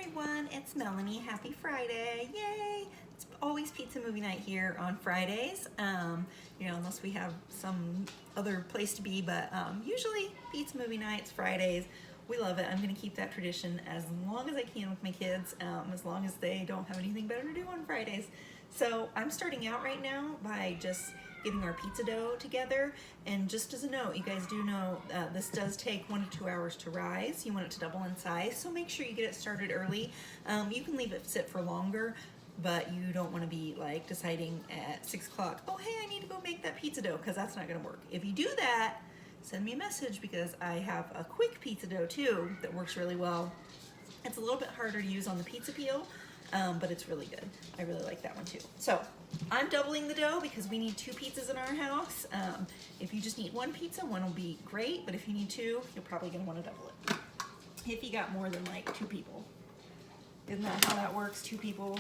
everyone, it's Melanie. Happy Friday. Yay! It's always pizza movie night here on Fridays. Unless we have some other place to be, but usually pizza movie nights, Fridays. We love it. I'm going to keep that tradition as long as I can with my kids, as long as they don't have anything better to do on Fridays. So I'm starting out right now by just getting our pizza dough together. And just as a note, you guys do know this does take 1 to 2 hours to rise. You want it to double in size, so make sure you get it started early. You can leave it sit for longer, but you don't want to be like deciding at 6 o'clock, oh hey, I need to go make that pizza dough, because that's not going to work. If you do that, send me a message, because I have a quick pizza dough too that works really well. It's a little bit harder to use on the pizza peel, but it's really good. I really like that one too. So I'm doubling the dough because we need 2 pizzas in our house. If you just need 1 pizza, 1 will be great, but if you need 2, you're probably gonna wanna double it. If you got more than like 2 people. Isn't that how that works? 2 people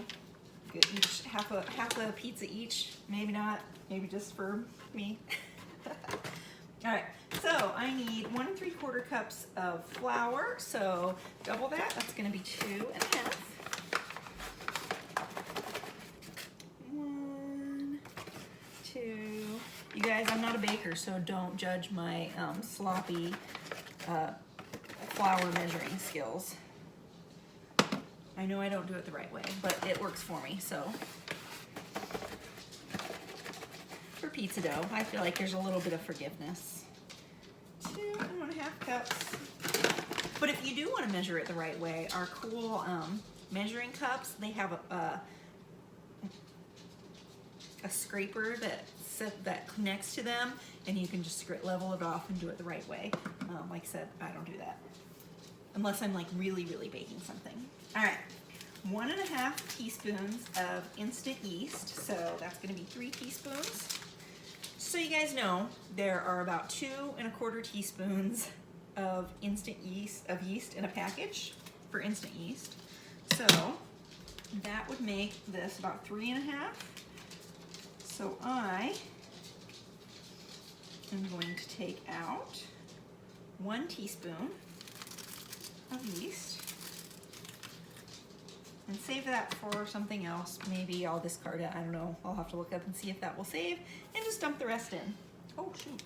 get each half a pizza each. Maybe not, maybe just for me. All right, so I need 1 3/4 cups of flour. So double that, that's gonna be 2 1/2. 1, 2. You guys, I'm not a baker, so don't judge my sloppy flour measuring skills. I know I don't do it the right way, but it works for me, so. For pizza dough, I feel like there's a little bit of forgiveness. 2 1/2 cups. But if you do want to measure it the right way, our cool measuring cups, they have a scraper that connects to them, and you can just level it off and do it the right way. Like I said, I don't do that unless I'm like really baking something. All right, 1 1/2 teaspoons of instant yeast, so that's going to be 3 teaspoons. So you guys know there are about 2 1/4 teaspoons of yeast in a package for instant yeast. So that would make this about 3 1/2. So I am going to take out 1 teaspoon of yeast and save that for something else. Maybe I'll discard it, I don't know. I'll have to look up and see if that will save, and just dump the rest in. Oh shoot,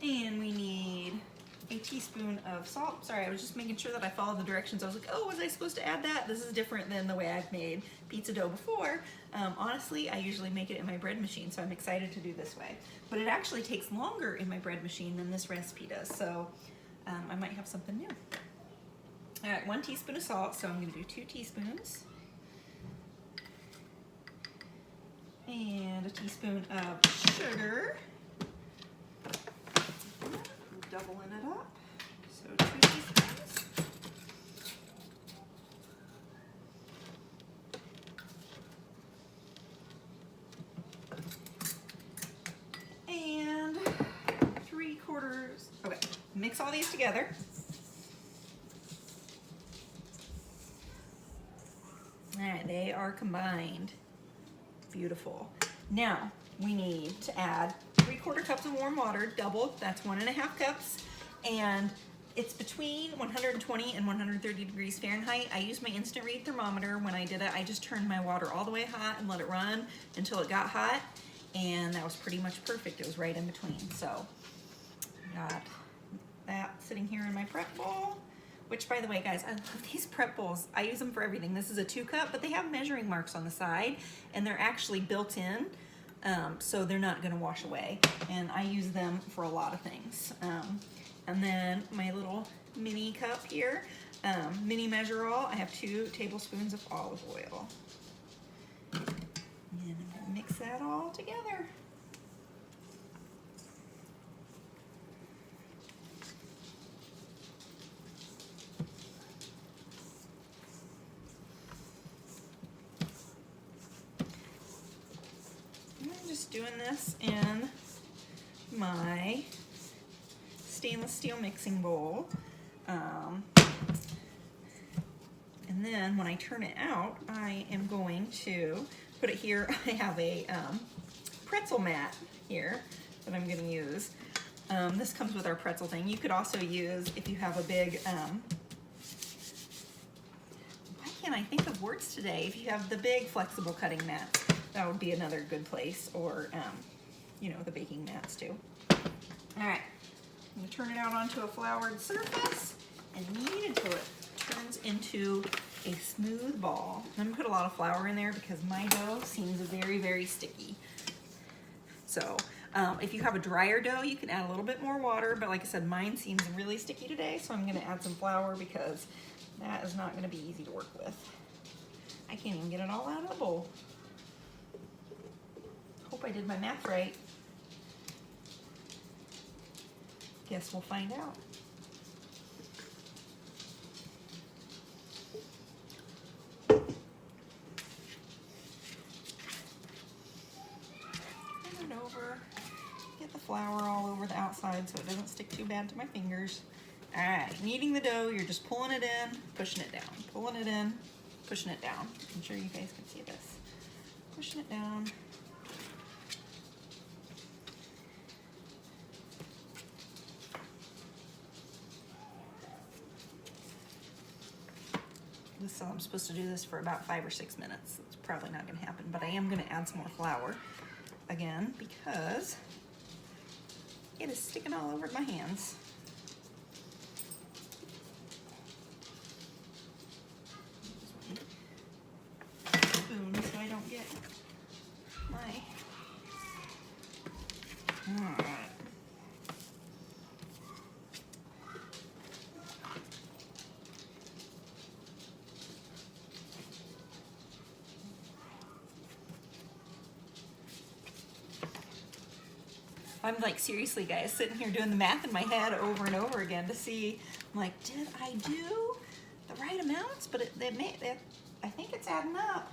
and we need a teaspoon of salt. Sorry, I was just making sure that I followed the directions. I was like, oh, was I supposed to add that? This is different than the way I've made pizza dough before. Honestly, I usually make it in my bread machine, so I'm excited to do this way. But it actually takes longer in my bread machine than this recipe does, so I might have something new. All right, 1 teaspoon of salt, so I'm gonna do 2 teaspoons. And a teaspoon of sugar. Doubling it up, so 2 teaspoons. And 3/4, okay, mix all these together. All right, they are combined. Beautiful. Now, we need to add 3/4 cups of warm water, doubled, that's 1 1/2 cups, and it's between 120 and 130 degrees Fahrenheit. I used my instant read thermometer when I did it. I just turned my water all the way hot and let it run until it got hot, and that was pretty much perfect. It was right in between. So got that sitting here in my prep bowl, which, by the way, guys, I love these prep bowls. I use them for everything. This is a 2 cup, but they have measuring marks on the side, and they're actually built in. So they're not gonna wash away, and I use them for a lot of things. And then my little mini cup here, mini measure-all, I have 2 tablespoons of olive oil. And I'm gonna mix that all together. Doing this in my stainless steel mixing bowl. And then when I turn it out, I am going to put it here. I have a pretzel mat here that I'm gonna use. This comes with our pretzel thing. You could also use, if you have a big, why can't I think of words today? If you have the big flexible cutting mats, that would be another good place, or, you know, the baking mats too. All right, I'm gonna turn it out onto a floured surface and knead until it turns into a smooth ball. I'm gonna put a lot of flour in there because my dough seems very, very sticky. So if you have a drier dough, you can add a little bit more water, but like I said, mine seems really sticky today, so I'm gonna add some flour because that is not gonna be easy to work with. I can't even get it all out of the bowl. Hope I did my math right. Guess we'll find out. Turn it over. Get the flour all over the outside so it doesn't stick too bad to my fingers. All right, kneading the dough, you're just pulling it in, pushing it down, pulling it in, pushing it down. I'm sure you guys can see this. Pushing it down. So I'm supposed to do this for about 5 or 6 minutes. It's probably not gonna happen, but I am gonna add some more flour again because it is sticking all over my hands. Spoon so I don't get my, all right. I'm like, seriously guys, sitting here doing the math in my head over and over again to see, I'm like, did I do the right amounts? But I think it's adding up.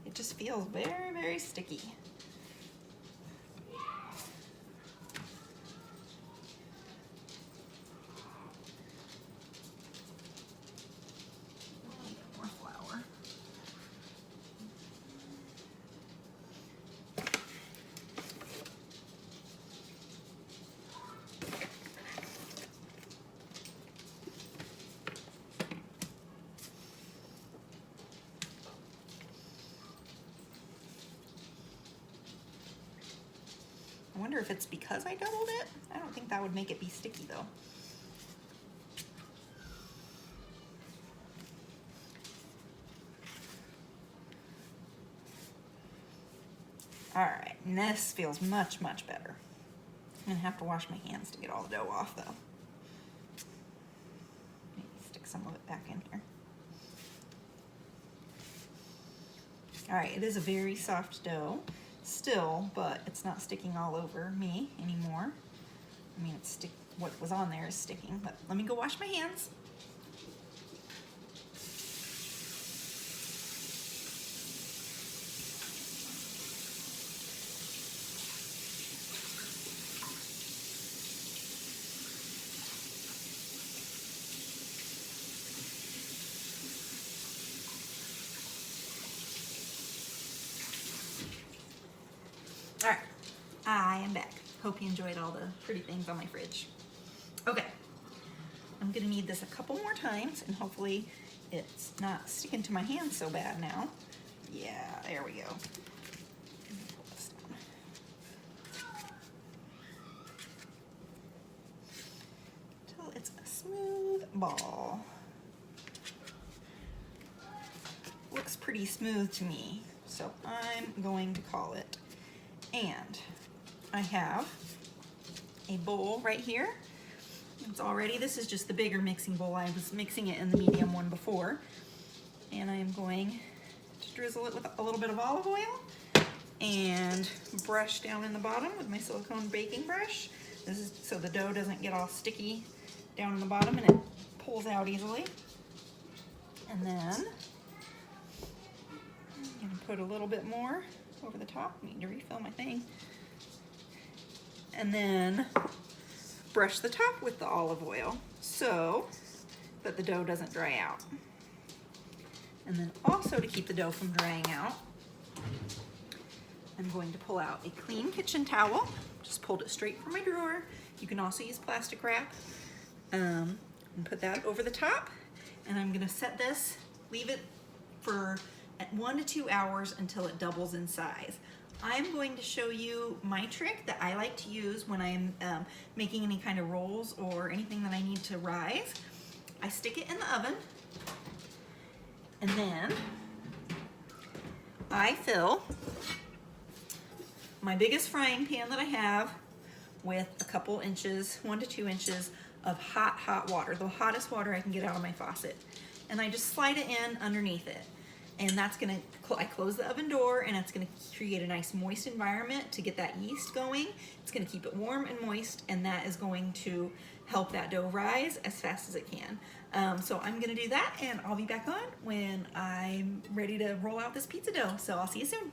It just feels very, very sticky. More flour. I wonder if it's because I doubled it. I don't think that would make it be sticky though. All right, and this feels much, much better. I'm gonna have to wash my hands to get all the dough off though. Maybe stick some of it back in here. All right, it is a very soft dough still, but it's not sticking all over me anymore. I mean, what was on there is sticking, but let me go wash my hands. All right, I am back. Hope you enjoyed all the pretty things on my fridge. Okay, I'm gonna need this a couple more times and hopefully it's not sticking to my hand so bad now. Yeah, there we go. Pull this down. Until it's a smooth ball. Looks pretty smooth to me, so I'm going to call it. And I have a bowl right here. It's already, this is just the bigger mixing bowl. I was mixing it in the medium one before. And I am going to drizzle it with a little bit of olive oil and brush down in the bottom with my silicone baking brush. This is so the dough doesn't get all sticky down in the bottom and it pulls out easily. And then I'm gonna put a little bit more over the top. I need to refill my thing. And then brush the top with the olive oil so that the dough doesn't dry out. And then also to keep the dough from drying out, I'm going to pull out a clean kitchen towel. Just pulled it straight from my drawer. You can also use plastic wrap. And put that over the top. And I'm gonna set this, leave it for 1 to 2 hours until it doubles in size. I'm going to show you my trick that I like to use when I'm making any kind of rolls or anything that I need to rise. I stick it in the oven, and then I fill my biggest frying pan that I have with a couple inches, 1 to 2 inches of hot water, the hottest water I can get out of my faucet. And I just slide it in underneath it. And that's gonna, I close the oven door, and it's gonna create a nice moist environment to get that yeast going. It's gonna keep it warm and moist, and that is going to help that dough rise as fast as it can. So I'm gonna do that, and I'll be back on when I'm ready to roll out this pizza dough. So I'll see you soon.